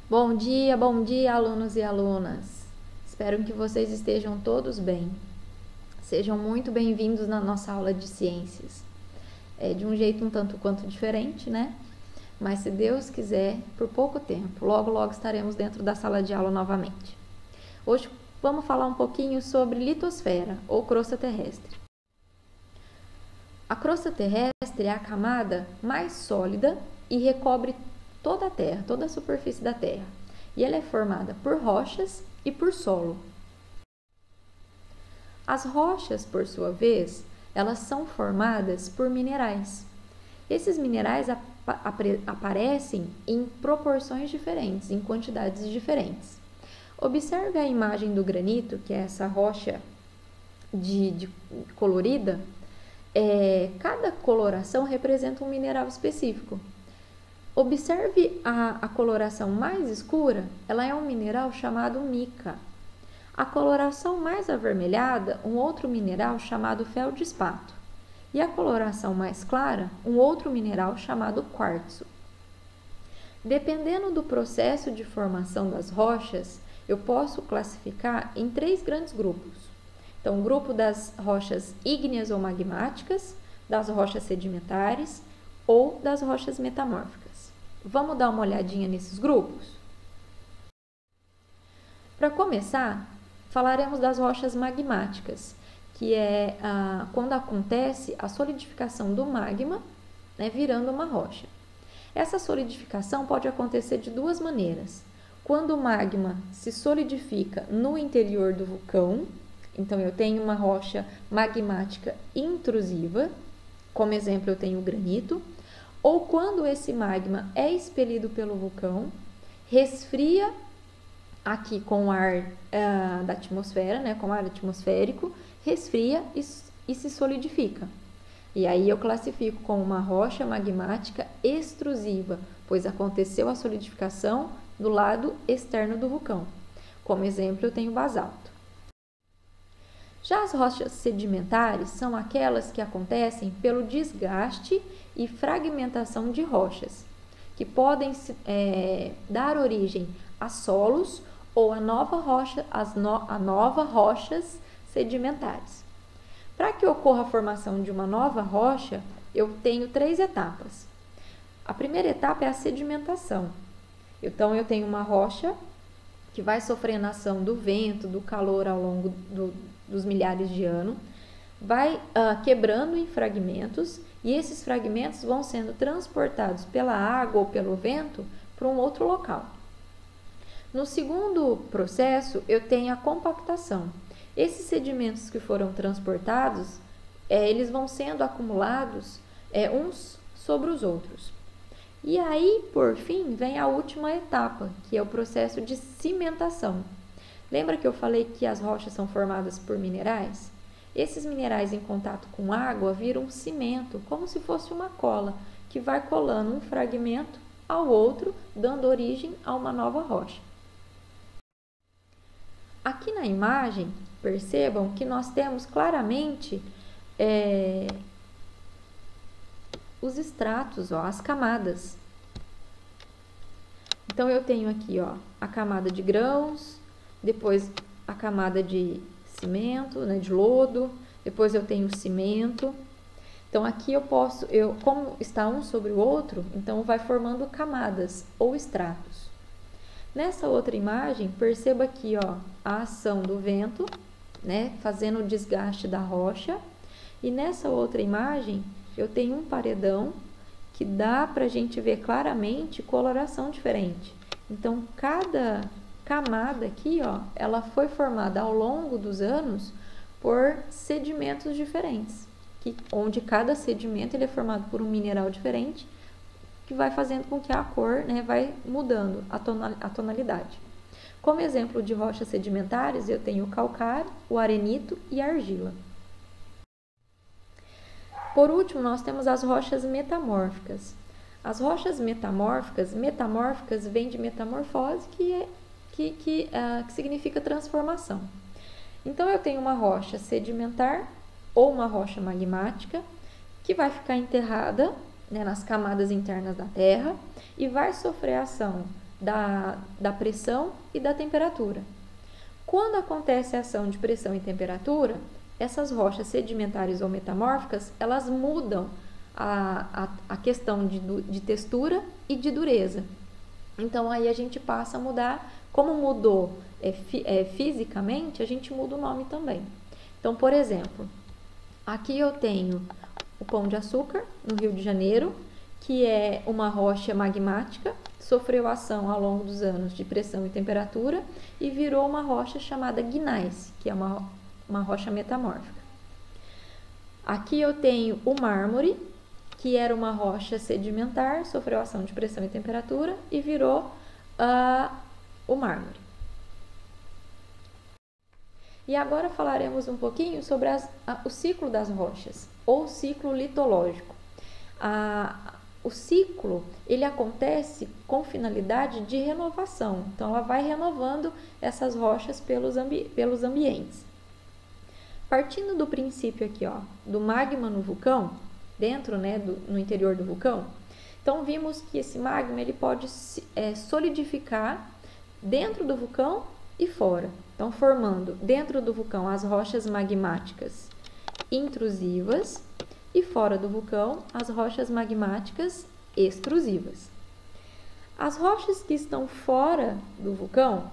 Bom dia, alunos e alunas. Espero que vocês estejam todos bem. Sejam muito bem-vindos na nossa aula de ciências. É de um jeito um tanto quanto diferente, né? Mas se Deus quiser, por pouco tempo, logo estaremos dentro da sala de aula novamente. Hoje vamos falar um pouquinho sobre litosfera, ou crosta terrestre. A crosta terrestre é a camada mais sólida e recobre toda a Terra, toda a superfície da Terra. E ela é formada por rochas e por solo. As rochas, por sua vez, elas são formadas por minerais. Esses minerais aparecem em proporções diferentes, em quantidades diferentes. Observe a imagem do granito, que é essa rocha colorida. Cada coloração representa um mineral específico. Observe a coloração mais escura, ela é um mineral chamado mica. A coloração mais avermelhada, um outro mineral chamado feldespato. E a coloração mais clara, um outro mineral chamado quartzo. Dependendo do processo de formação das rochas, eu posso classificar em 3 grandes grupos. Então, o grupo das rochas ígneas ou magmáticas, das rochas sedimentares ou das rochas metamórficas. Vamos dar uma olhadinha nesses grupos? Para começar, falaremos das rochas magmáticas, que é quando acontece a solidificação do magma, né, virando uma rocha. Essa solidificação pode acontecer de 2 maneiras. Quando o magma se solidifica no interior do vulcão, então eu tenho uma rocha magmática intrusiva, como exemplo eu tenho o granito, ou quando esse magma é expelido pelo vulcão, resfria aqui com o ar da atmosfera, né, com o ar atmosférico, resfria e se solidifica. E aí eu classifico como uma rocha magmática extrusiva, pois aconteceu a solidificação do lado externo do vulcão. Como exemplo, eu tenho basalto. Já as rochas sedimentares são aquelas que acontecem pelo desgaste e fragmentação de rochas, que podem dar origem a solos ou a novas rochas sedimentares. Para que ocorra a formação de uma nova rocha, eu tenho 3 etapas. A primeira etapa é a sedimentação. Então, eu tenho uma rocha que vai sofrendo a ação do vento, do calor ao longo dos milhares de anos, vai quebrando em fragmentos e esses fragmentos vão sendo transportados pela água ou pelo vento para um outro local. No segundo processo, eu tenho a compactação. Esses sedimentos que foram transportados, eles vão sendo acumulados uns sobre os outros. E aí, por fim, vem a última etapa, que é o processo de cimentação. Lembra que eu falei que as rochas são formadas por minerais? Esses minerais em contato com água viram um cimento, como se fosse uma cola, que vai colando um fragmento ao outro, dando origem a uma nova rocha. Aqui na imagem, percebam que nós temos claramente os estratos, as camadas. Então, eu tenho aqui a camada de grãos, depois a camada de cimento, né, de lodo, depois eu tenho o cimento. Então, aqui como está um sobre o outro, então vai formando camadas ou estratos. Nessa outra imagem, perceba aqui a ação do vento, né, fazendo o desgaste da rocha. E nessa outra imagem, eu tenho um paredão que dá para a gente ver claramente coloração diferente. Então, cada camada aqui, ela foi formada ao longo dos anos por sedimentos diferentes, onde cada sedimento ele é formado por um mineral diferente, que vai fazendo com que a cor, né, vai mudando a tonalidade. Como exemplo de rochas sedimentares, eu tenho o calcário, o arenito e a argila. Por último, nós temos as rochas metamórficas. As rochas metamórficas vem de metamorfose, que significa transformação. Então, eu tenho uma rocha sedimentar ou uma rocha magmática que vai ficar enterrada, né, nas camadas internas da Terra e vai sofrer a ação da pressão e da temperatura. Quando acontece a ação de pressão e temperatura, essas rochas sedimentares ou metamórficas, elas mudam a questão de textura e de dureza. Então, aí a gente passa a mudar, como mudou fisicamente, a gente muda o nome também. Então, por exemplo, aqui eu tenho o Pão de Açúcar, no Rio de Janeiro, que é uma rocha magmática, sofreu ação ao longo dos anos de pressão e temperatura e virou uma rocha chamada gneiss, que é uma rocha metamórfica. Aqui eu tenho o mármore, que era uma rocha sedimentar, sofreu ação de pressão e temperatura e virou o mármore. E agora falaremos um pouquinho sobre o ciclo das rochas, ou ciclo litológico. O ciclo, ele acontece com finalidade de renovação, então ela vai renovando essas rochas pelos ambientes. Partindo do princípio aqui, ó, do magma no vulcão, dentro, no interior do vulcão, então vimos que esse magma ele pode solidificar dentro do vulcão e fora. Então, formando dentro do vulcão as rochas magmáticas intrusivas e fora do vulcão as rochas magmáticas extrusivas. As rochas que estão fora do vulcão,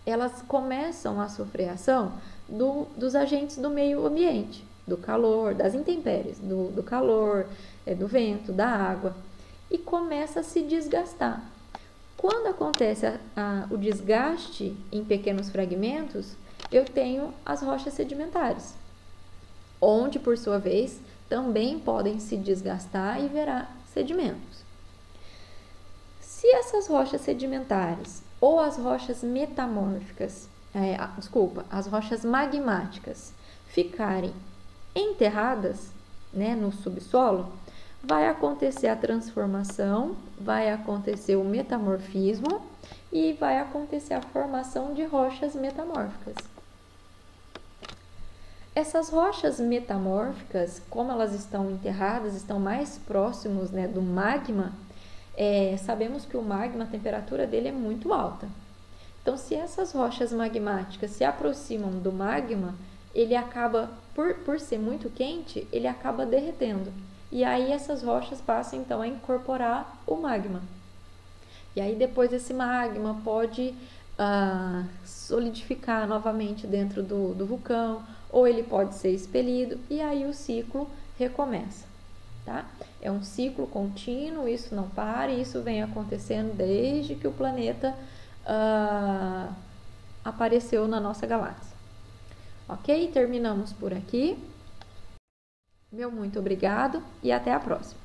elas começam a sofrer ação dos agentes do meio ambiente, do calor, das intempéries, do calor, do vento, da água, e começa a se desgastar. Quando acontece o desgaste em pequenos fragmentos, eu tenho as rochas sedimentares, onde, por sua vez, também podem se desgastar e virar sedimentos. Se essas rochas sedimentares ou as rochas metamórficas, as rochas magmáticas ficarem enterradas, no subsolo, vai acontecer a transformação, vai acontecer o metamorfismo e vai acontecer a formação de rochas metamórficas. Essas rochas metamórficas, como elas estão enterradas, estão mais próximos do magma, sabemos que o magma, a temperatura dele é muito alta. Então, se essas rochas magmáticas se aproximam do magma, ele acaba, por ser muito quente, ele acaba derretendo. E aí essas rochas passam então a incorporar o magma. E aí depois esse magma pode solidificar novamente dentro do vulcão, ou ele pode ser expelido, e aí o ciclo recomeça, tá? É um ciclo contínuo, isso não para, e isso vem acontecendo desde que o planeta apareceu na nossa galáxia. Ok? Terminamos por aqui. Meu muito obrigado e até a próxima.